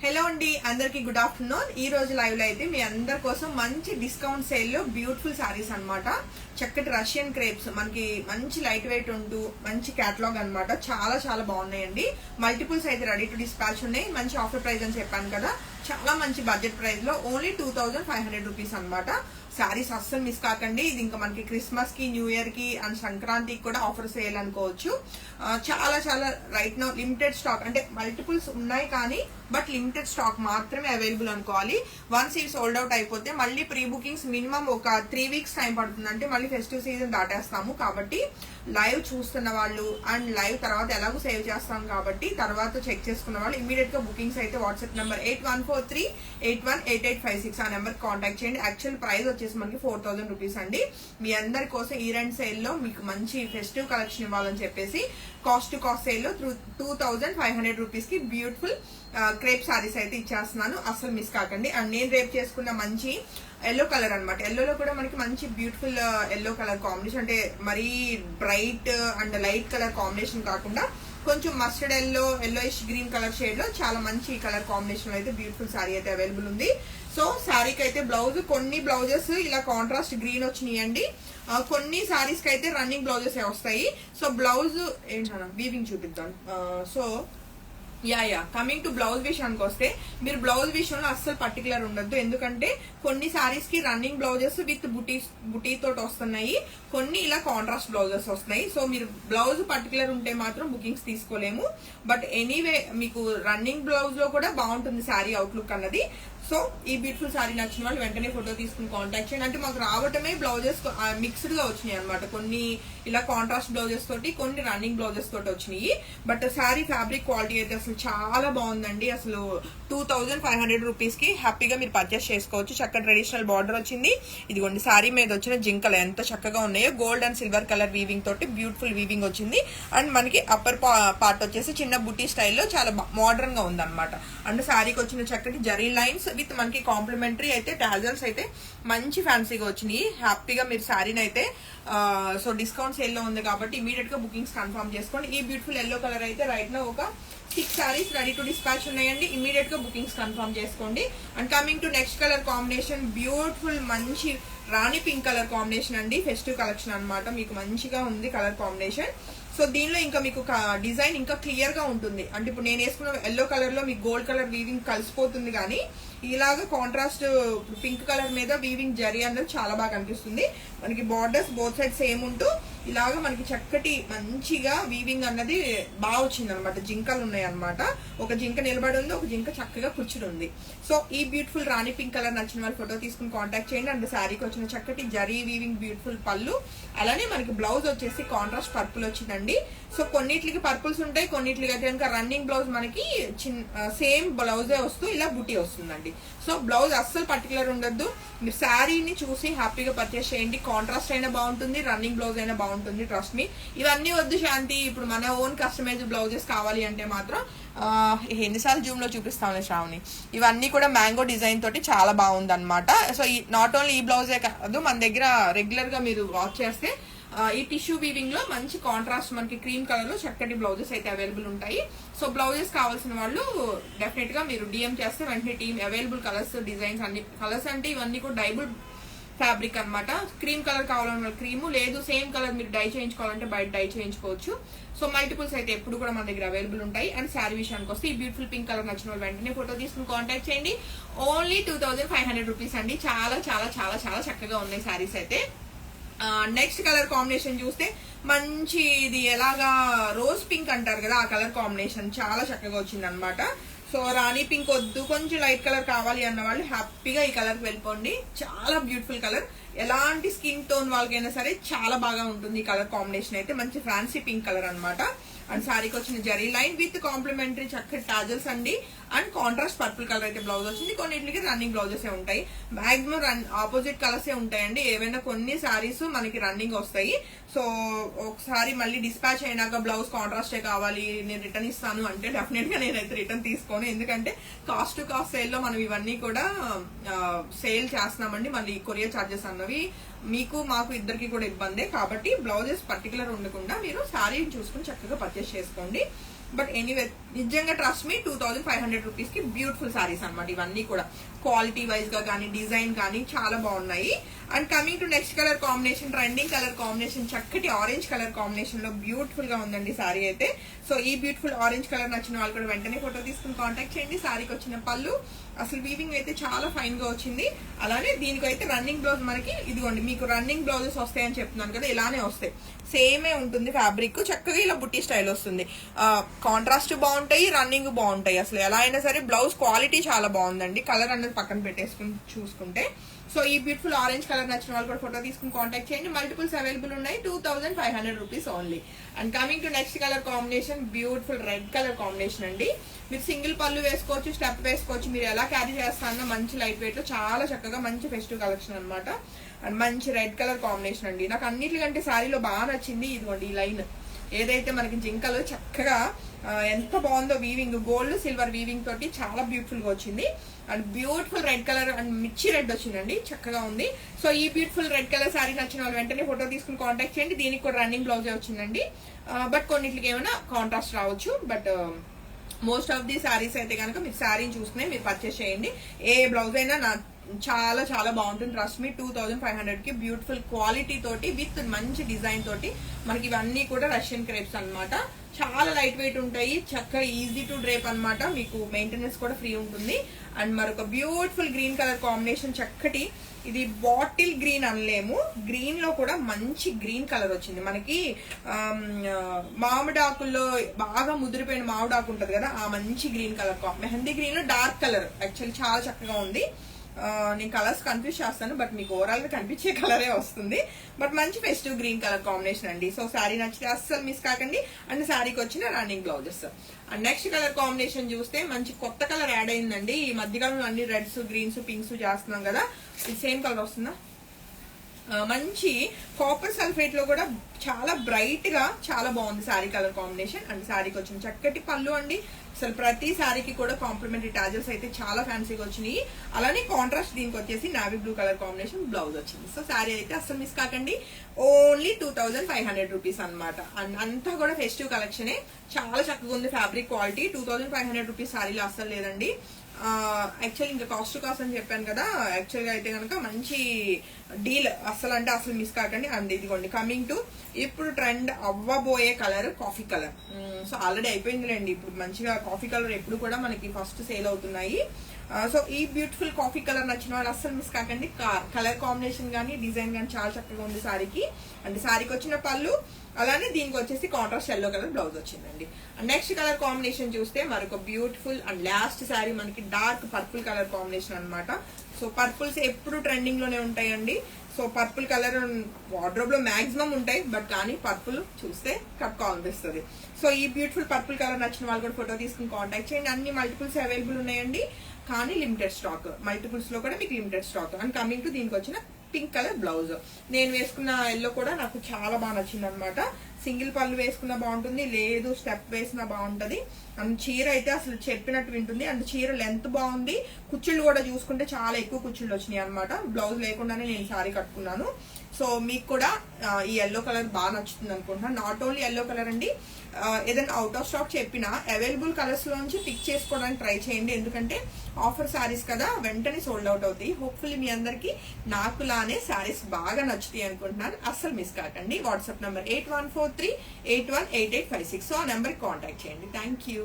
Hello అండి, అందరికి good afternoon. ఈ రోజు లైవ్ లో అయితే మీ అందరి కోసం మంచి డిస్కౌంట్ సేల్ లో బ్యూటిఫుల్ సారీస్ అన్నమాట. చక్కటి రష్యన్ క్రేప్స్, మనకి మంచి లైట్ వెయిట్ ఉంటూ మంచి కేటలాగ్ అన్నమాట. చాలా చాలా బాగున్నాయండి. మల్టిపుల్స్ అయితే రెడీ టు డిస్పాచ్ ఉన్నాయి. మంచి ఆఫర్ ప్రైస్ అని చెప్పాను కదా, చాలా మంచి బడ్జెట్ ప్రైస్ లో ఓన్లీ 2500 రూపీస్ అనమాట. శారీస్ అస్సలు మిస్ కాకండి. ఇది ఇంకా మనకి క్రిస్మస్ కి, న్యూ ఇయర్ కి అండ్ సంక్రాంతికి కూడా ఆఫర్ సేల్ అనుకోవచ్చు. చాలా చాలా రైట్ నౌ లిమిటెడ్ స్టాక్, అంటే మల్టిపుల్స్ ఉన్నాయి కానీ బట్ లిమిటెడ్ స్టాక్ మాత్రమే అవైలబుల్ అనుకోవాలి. వన్స్ ఇది సోల్డ్ అవుట్ అయిపోతే మళ్ళీ ప్రీ బుకింగ్స్ మినిమం ఒక 3 వీక్స్ టైం పడుతుంది. అంటే మళ్ళీ ఫెస్టివ్ సీజన్ దాటేస్తాము కాబట్టి లైవ్ చూస్తున్న వాళ్ళు అండ్ లైవ్ తర్వాత ఎలాగో సేవ్ చేస్తాం కాబట్టి తర్వాత చెక్ చేసుకున్న వాళ్ళు ఇమీడియట్ గా బుకింగ్స్ అయితే వాట్సాప్ నెంబర్ 8143818856 ఆ నెంబర్ కాంటాక్ట్ చేయండి. యాక్చువల్ ప్రైస్ వచ్చేసి మనకి 4000 రూపీస్ అండి. మీ అందరి కోసం ఈ రెండ్ సేల్ లో మీకు మంచి ఫెస్టివ్ కలెక్షన్ ఇవ్వాలని చెప్పేసి కాస్ట్ టు కాస్ట్ సేల్ లో 2500 రూపీస్ కి బ్యూటిఫుల్ క్రేప్ సారీస్ అయితే ఇచ్చేస్తున్నాను. అసలు మిస్ కాకండి. అండ్ నేను రేపు చేసుకున్న మంచి ఎల్లో కలర్ అనమాట. ఎల్లోలో కూడా మనకి మంచి బ్యూటిఫుల్ ఎల్లో కలర్ కాంబినేషన్, అంటే మరీ bright and light colour combination కాకుండా కొంచెం mustard yellowish green colour shade లో చాలా మంచి కలర్ కాంబినేషన్ అయితే బ్యూటిఫుల్ సారీ అయితే అవైలబుల్ ఉంది. సో శారీకి అయితే బ్లౌజ్, కొన్ని బ్లౌజెస్ ఇలా కాంట్రాస్ట్ గ్రీన్ వచ్చినాయండి. కొన్ని సారీస్ కి అయితే రన్నింగ్ బ్లౌజెస్ వస్తాయి. సో బ్లౌజ్ ఏంటన్నా వీవింగ్ చూపిద్దాం. సో కమింగ్ టు బ్లౌజ్ విషయానికి వస్తే మీరు బ్లౌజ్ విషయంలో అస్సలు పర్టికులర్ ఉండొద్దు. ఎందుకంటే కొన్ని సారీస్ కి రన్నింగ్ బ్లౌజెస్ విత్ బుటీ తోటి వస్తున్నాయి, కొన్ని ఇలా కాంట్రాస్ట్ బ్లౌజెస్ వస్తున్నాయి. సో మీరు బ్లౌజ్ పర్టికులర్ ఉంటే మాత్రం బుకింగ్స్ తీసుకోలేము. బట్ ఎనీవే మీకు రన్నింగ్ బ్లౌజ్ లో కూడా బాగుంటుంది శారీ అవుట్లుక్ అన్నది. సో ఈ బ్యూటిఫుల్ సారీ నచ్చిన వాళ్ళు వెంటనే ఫోటో తీసుకుని కాంటాక్ట్ చేయండి. అంటే మాకు రావటమే బ్లౌజెస్ మిక్స్డ్ గా వచ్చినాయి అనమాట. కొన్ని ఇలా కాంట్రాస్ట్ బ్లౌజెస్ తోటి, కొన్ని రన్నింగ్ బ్లౌజెస్ తోటి వచ్చినాయి. బట్ శారీ ఫ్యాబ్రిక్ క్వాలిటీ అయితే అసలు చాలా బాగుందండి. అసలు 2500 రూపీస్ కి హ్యాపీగా మీరు పర్చేస్ చేసుకోవచ్చు. చక్కటి ట్రెడిషనల్ బార్డర్ వచ్చింది. ఇదిగోండి శారీ మీద వచ్చిన జింకలు ఎంత చక్కగా ఉన్నాయో, gold and silver colour weaving తోటి బ్యూటిఫుల్ వీవింగ్ వచ్చింది. అండ్ మనకి అప్పర్ పార్ట్ వచ్చేసి చిన్న బుటీ స్టైల్లో చాలా మోడర్న్ గా ఉందన్నమాట. అండ్ శారీకి వచ్చిన చక్కటి జరీ లైన్స్ విత్ మనకి కాంప్లిమెంటరీ అయితే టాజల్స్ అయితే మంచి ఫ్యాన్సీగా వచ్చినాయి. హ్యాపీగా మీరు శారీని అయితే సో డిస్కౌంట్ సేల్ లో ఉంది కాబట్టి ఇమీడియట్ గా బుకింగ్స్ కన్ఫర్మ్ చేసుకోండి. ఈ బ్యూటిఫుల్ ఎల్లో కలర్ అయితే రైట్ నా ఒక 6 సారీస్ రెడీ టు డిస్పాచ్ ఉన్నాయండి. ఇమీడియట్ గా బుకింగ్స్ కన్ఫర్మ్ చేసుకోండి. And coming to next colour combination, beautiful మంచి రాణి పింక్ కలర్ కాంబినేషన్ అండి. ఫెస్టివ్ కలెక్షన్ అనమాట. మీకు మంచిగా ఉంది కలర్ కాంబినేషన్. సో దీనిలో ఇంకా మీకు డిజైన్ ఇంకా క్లియర్ గా ఉంటుంది. అంటే ఇప్పుడు నేను వేసుకున్న ఎల్లో కలర్ లో మీకు గోల్డ్ కలర్ వీవింగ్ కలిసిపోతుంది, కానీ ఇలాగా కాంట్రాస్ట్ పింక్ కలర్ మీద వీవింగ్ జరీ అన్నది చాలా బాగా అనిపిస్తుంది. మనకి బార్డర్స్ బోత్ సైడ్ సేమ్ ఉంటూ ఇలాగా మనకి చక్కటి మంచిగా వీవింగ్ అన్నది బాగా వచ్చింది అనమాట. జింకలు ఉన్నాయి అనమాట. ఒక జింక నిలబడి ఉంది, ఒక జింక చక్కగా కూర్చుని ఉంది. సో ఈ బ్యూటిఫుల్ రాణి పింక్ కలర్ నచ్చిన వాళ్ళు ఫోటో తీసుకుని కాంటాక్ట్ చేయండి. అండ్ శారీకి వచ్చిన చక్కటి జరీ వీవింగ్ బ్యూటిఫుల్ పళ్ళు, అలానే మనకి బ్లౌజ్ వచ్చేసి కాంట్రాస్ట్ పర్పుల్ వచ్చిందండి. సో కొన్నిట్లకి పర్పుల్స్ ఉంటాయి, కొన్నిట్లకి అయితే కనుక రన్నింగ్ బ్లౌజ్ మనకి సేమ్ బ్లౌజే వస్తూ ఇలా బుటీ వస్తుందండి. సో బ్లౌజ్ అస్సలు పర్టికులర్ ఉండొద్దు. మీరు శారీని చూసి హ్యాపీగా పర్చేస్ చేయండి. కాంట్రాస్ట్ అయినా బాగుంటుంది, రన్నింగ్ బ్లౌజ్ అయినా బాగుంటుంది. Trust me. ఇవన్నీ వద్దు శాంతి, ఇప్పుడు మన ఓన్ కస్టమైజ్ బ్లౌజెస్ కావాలి అంటే మాత్రం ఎన్నిసార్లు జూమ్ లో చూపిస్తాంలే శ్రావణి. ఇవన్నీ కూడా మ్యాంగో డిజైన్ తోటి చాలా బాగుంది అనమాట. సో నాట్ ఓన్లీ ఈ బ్లౌజే కాదు, మన దగ్గర రెగ్యులర్ గా మీరు వాచ్ చేస్తే ఈ టిష్యూ వీవింగ్ లో మంచి కాంట్రాస్ట్ మనకి క్రీమ్ కలర్ లో చక్కటి బ్లౌజెస్ అయితే అవైలబుల్ ఉంటాయి. సో బ్లౌజెస్ కావాల్సిన వాళ్ళు డెఫినెట్ గా మీరు డిఎం చేస్తే వెంటనే టీమ్ అవైలబుల్ కలర్స్ డిజైన్స్ అన్ని కలర్స్, అంటే ఇవన్నీ కూడా డైబుల్ ఫ్యాబ్రిక్ అనమాట. క్రీమ్ కలర్ కావాలన్న క్రీము, లేదు సేమ్ కలర్ మీరు డై చేయించుకోవాలంటే బయట డై చేయించుకోవచ్చు. సో మల్టిపుల్స్ అయితే ఎప్పుడు కూడా మన దగ్గర అవైలబుల్ ఉంటాయి. అండ్ శారీ విషయానికి వస్తే ఈ బ్యూటిఫుల్ పింక్ కలర్ నచ్చిన వాళ్ళు వెంటనే ఫోటో తీసుకుని కాంటాక్ట్ చేయండి. ఓన్లీ 2500 రూపీస్ అండి. చాలా చాలా చాలా చాలా చక్కగా ఉన్నాయి శారీస్ అయితే. నెక్స్ట్ కలర్ కాంబినేషన్ చూస్తే మంచి ఇది ఎలాగా రోజ్ పింక్ అంటారు కదా, ఆ కలర్ కాంబినేషన్ చాలా చక్కగా వచ్చింది అనమాట. సో రాణి పింక్ వద్దు, కొంచెం లైట్ కలర్ కావాలి అన్న వాళ్ళు హ్యాపీగా ఈ కలర్ కి వెళ్ళిపోండి. చాలా బ్యూటిఫుల్ కలర్, ఎలాంటి స్కిన్ టోన్ వాళ్ళకైనా సరే చాలా బాగా ఉంటుంది ఈ కలర్ కాంబినేషన్ అయితే. మంచి ఫ్యాన్సీ పింక్ కలర్ అనమాట. అండ్ శారీకి వచ్చిన జరీ లైన్ విత్ కాంప్లిమెంటరీ చక్కటి టాజల్స్ అండి. అండ్ కాంట్రాస్ట్ పర్పుల్ కలర్ అయితే బ్లౌజ్ వచ్చింది. కొన్నిటికి రన్నింగ్ బ్లౌజెస్ ఉంటాయి. మాక్సిమం ఆపోజిట్ కలర్స్ ఉంటాయండి. ఏవైనా కొన్ని సారీస్ మనకి రన్నింగ్ వస్తాయి. సో ఒకసారి మళ్ళీ డిస్పాచ్ అయినాక బ్లౌజ్ కాంట్రాస్టే కావాలి, నేను రిటర్న్ ఇస్తాను అంటే డెఫినెట్ గా నేనైతే రిటర్న్ తీసుకోను. ఎందుకంటే కాస్ట్ టు కాస్ట్ సేల్ లో మనం ఇవన్నీ కూడా సేల్ చేస్తున్నామండి. మళ్ళీ కొరియర్ ఛార్జెస్ అన్నవి మీకు మాకు ఇద్దరికి కూడా ఇబ్బందే. కాబట్టి బ్లౌజెస్ పర్టికులర్ ఉండకుండా మీరు శారీని చూసుకుని చక్కగా పర్చేస్ చేసుకోండి. బట్ ఎనీవే నిజంగా ట్రస్ట్ మీ 2500 రూపీస్ కి బ్యూటిఫుల్ సారీస్ అనమాట. ఇవన్నీ కూడా క్వాలిటీ వైజ్ గా కానీ డిజైన్ కానీ చాలా బాగున్నాయి. And coming to next colour combination, trending colour combination, చక్కటి ఆరెంజ్ కలర్ కాంబినేషన్ లో బ్యూటిఫుల్ గా ఉందండి సారీ అయితే. సో ఈ బ్యూటిఫుల్ ఆరెంజ్ కలర్ నచ్చిన వాళ్ళు కూడా వెంటనే ఫోటో తీసుకుని కాంటాక్ట్ చేయండి. సారీకి వచ్చిన పళ్ళు అసలు వీవింగ్ అయితే చాలా ఫైన్ గా వచ్చింది. అలానే దీనికైతే రన్నింగ్ బ్లౌజ్ మనకి ఇదిగోండి, మీకు రన్నింగ్ బ్లౌజెస్ వస్తాయని చెప్తున్నాను కదా, ఇలానే వస్తాయి. సేమే ఉంటుంది ఫ్యాబ్రిక్, చక్కగా ఇలా బుట్టి స్టైల్ వస్తుంది. కాంట్రాస్ట్ బాగుంటాయి, రన్నింగ్ బాగుంటాయి. అసలు ఎలా అయినా సరే బ్లౌజ్ క్వాలిటీ చాలా బాగుందండి. కలర్ అనేది పక్కన పెట్టేసుకుని చూసుకుంటే. సో ఈ బ్యూటిఫుల్ ఆరెంజ్ కలర్ నచ్చిన వాళ్ళు కూడా ఫోటో తీసుకుని కాంటాక్ట్ చేయండి. మల్టిపుల్స్ అవైలబుల్ ఉన్నాయి. 2500 rupees only. And coming to next colour combination, beautiful red colour combination అండి. మీరు సింగిల్ పళ్ళు వేసుకోవచ్చు, స్టెప్ వేసుకోవచ్చు, మీరు ఎలా క్యారీ చేస్తారన్న మంచి లైట్ వెయిట్ లో చాలా చక్కగా మంచి ఫెస్టివ్ కలెక్షన్ అనమాట. అండ్ మంచి రెడ్ కలర్ కాంబినేషన్ అండి. నాకు అన్నిటికంటే శారీలో బాగా నచ్చింది ఇదిగోండి ఈ లైన్, ఏదైతే మనకి జింకలు చక్కగా ఎంత బాగుందో వీవింగ్, గోల్డ్ సిల్వర్ వీవింగ్ తోటి చాలా బ్యూటిఫుల్ గా వచ్చింది. And beautiful red colour and మిర్చి రెడ్ వచ్చిందండి, చక్కగా ఉంది. సో ఈ బ్యూటిఫుల్ రెడ్ కలర్ సారీ నచ్చిన వాళ్ళు వెంటనే ఫోటో తీసుకుని కాంటాక్ట్ చేయండి. దీనికి కూడా రన్నింగ్ బ్లౌజే వచ్చిందండి. బట్ కొన్నిటికి ఏమైనా కాంట్రాస్ట్ రావచ్చు. But most of the saris అయితే కనుక మీరు శారీని చూసుకునే మీరు పర్చేస్ చేయండి. ఏ బ్లౌజ్ అయినా చాలా చాలా బాగుంటుంది. ట్రస్ట్ మీ 2500 కి బ్యూటిఫుల్ క్వాలిటీ తోటి విత్ మంచి డిజైన్ తోటి మనకి ఇవన్నీ కూడా రష్యన్ క్రేప్స్ అన్నమాట. చాలా లైట్ వెయిట్ ఉంటాయి, చక్కగా ఈజీ టు డ్రేప్ అన్నమాట. మీకు మెయింటెనెన్స్ కూడా ఫ్రీ ఉంటుంది. అండ్ మరొక బ్యూటిఫుల్ గ్రీన్ కలర్ కాంబినేషన్, చక్కటి ఇది బాటిల్ గ్రీన్ అనలేము, గ్రీన్ లో కూడా మంచి గ్రీన్ కలర్ వచ్చింది మనకి. మామిడాకుల్లో బాగా ముదిరిపోయిన మామిడాకు ఉంటది కదా, ఆ మంచి గ్రీన్ కలర్, మెహందీ గ్రీన్ లో డార్క్ కలర్ యాక్చువల్లీ చాలా చక్కగా ఉంది. నేను కలర్స్ కన్ఫ్యూజ్ చేస్తాను, బట్ మీకు ఓవరాల్ గా కనిపించే కలరే వస్తుంది. బట్ మంచి ఫెస్టివ్ గ్రీన్ కలర్ కాంబినేషన్ అండి. సో శారీ నచ్చితే అస్సలు మిస్ కాకండి. అండ్ శారీకి వచ్చిన running blouses. And next colour combination చూస్తే మంచి కొత్త కలర్ యాడ్ అయిందండి. ఈ మధ్యకాలంలో అన్ని రెడ్స్, గ్రీన్స్, పింక్స్ చేస్తున్నాం కదా, ఇది సేమ్ కలర్ వస్తుందా, మంచి కాపర్ సల్ఫేట్ లో కూడా చాలా బ్రైట్ గా చాలా బాగుంది శారీ కలర్ కాంబినేషన్. అండ్ శారీకి వచ్చిన చక్కటి పళ్ళు అండి. అసలు ప్రతి శారీకి కూడా కాంప్లిమెంటరీ టాజల్స్ అయితే చాలా ఫ్యాన్సీగా వచ్చినాయి. అలానే కాంట్రాస్ట్ దీనికి వచ్చేసి navy blue colour combination blouse వచ్చింది. సో శారీ అయితే అసలు మిస్ కాకండి. ఓన్లీ 2500 రూపీస్ అనమాట. అండ్ అంతా కూడా ఫెస్టివ్ కలెక్షనే, చాలా చక్కగా ఉంది ఫ్యాబ్రిక్ క్వాలిటీ. 2500 రూపీస్ శారీలో అస్సలు లేదండి. యాక్చువల్లీ ఇంకా కాస్ట్ కాస్ట్ అని చెప్పాను కదా, యాక్చువల్ గా అయితే కనుక మంచి డీల్, అసలు అంటే అసలు మిస్ కాకండి. అండ్ ఇదిగోండి కమింగ్ టు ఇప్పుడు ట్రెండ్ అవ్వబోయే colour coffee colour. So already అయిపోయిందిలేండి, ఇప్పుడు మంచిగా కాఫీ కలర్ ఎప్పుడు కూడా మనకి ఫస్ట్ సేల్ అవుతున్నాయి. సో ఈ బ్యూటిఫుల్ కాఫీ కలర్ నచ్చిన వాళ్ళు అస్సలు మిస్ కాకండి. కలర్ కాంబినేషన్ గానీ డిజైన్ గానీ చాలా చక్కగా ఉంది శారీకి. అంటే శారీకి వచ్చిన పళ్ళు, అలానే దీనికి వచ్చేసి కాంట్రాస్ట్ ఎల్లో కలర్ బ్లౌజ్ వచ్చిందండి. అండ్ నెక్స్ట్ కలర్ కాంబినేషన్ చూస్తే మరొక బ్యూటిఫుల్ అండ్ లాస్ట్ శారీ మనకి డార్క్ పర్పుల్ కలర్ కాంబినేషన్ అనమాట. సో పర్పుల్స్ ఎప్పుడు ట్రెండింగ్ లోనే ఉంటాయండి. సో పర్పుల్ కలర్ వార్డ్రోబ్ లో మాక్సిమం ఉంటాయి, బట్ కానీ పర్పుల్ చూస్తే కట్టుకోవాలనిపిస్తుంది. సో ఈ బ్యూటిఫుల్ పర్పుల్ కలర్ నచ్చిన వాళ్ళు కూడా ఫోటో తీసుకుని కాంటాక్ట్ చేయండి. అన్ని మల్టిపుల్స్ అవైలబుల్ ఉన్నాయండి, కానీ లిమిటెడ్ స్టాక్. మల్టిపుల్స్ లో కూడా మీకు limited stock. And coming to దీనికి వచ్చిన పింక్ కలర్ బ్లౌజ్, నేను వేసుకున్న ఎల్లో కూడా నాకు చాలా బాగా నచ్చింది అనమాట. సింగిల్ పళ్ళు వేసుకున్నా బాగుంటుంది, లేదు స్టెప్ వేసినా బాగుంటది. అండ్ చీర అయితే అసలు చెప్పినట్టు వింటుంది. అండ్ చీర లెంత్ బాగుంది, కుచ్చుళ్ళు కూడా చూసుకుంటే చాలా ఎక్కువ కుచ్చుళ్ళు వచ్చినాయి అనమాట. బ్లౌజ్ లేకుండానే నేను సారీ కట్టుకున్నాను. సో మీకు కూడా ఈ ఎల్లో కలర్ బాగా నచ్చుతుంది అనుకుంటున్నాను. నాట్ ఓన్లీ ఎల్లో కలర్ అండి, ఏదైనా అవుట్ ఆఫ్ స్టాక్ చెప్పినా అవైలబుల్ కలర్స్ లోంచి పిక్ చేసుకోవడానికి ట్రై చేయండి. ఎందుకంటే ఆఫర్ శారీస్ కదా, వెంటనే సోల్డ్ అవుట్ అవుతాయి. హోప్ఫుల్లీ మీ అందరికి నాకులానే శారీస్ బాగా నచ్చుతాయి అనుకుంటున్నాను. అస్సలు మిస్ కాకండి. WhatsApp number 8143818856. సో ఆ నెంబర్కి కాంటాక్ట్ చేయండి. Thank you.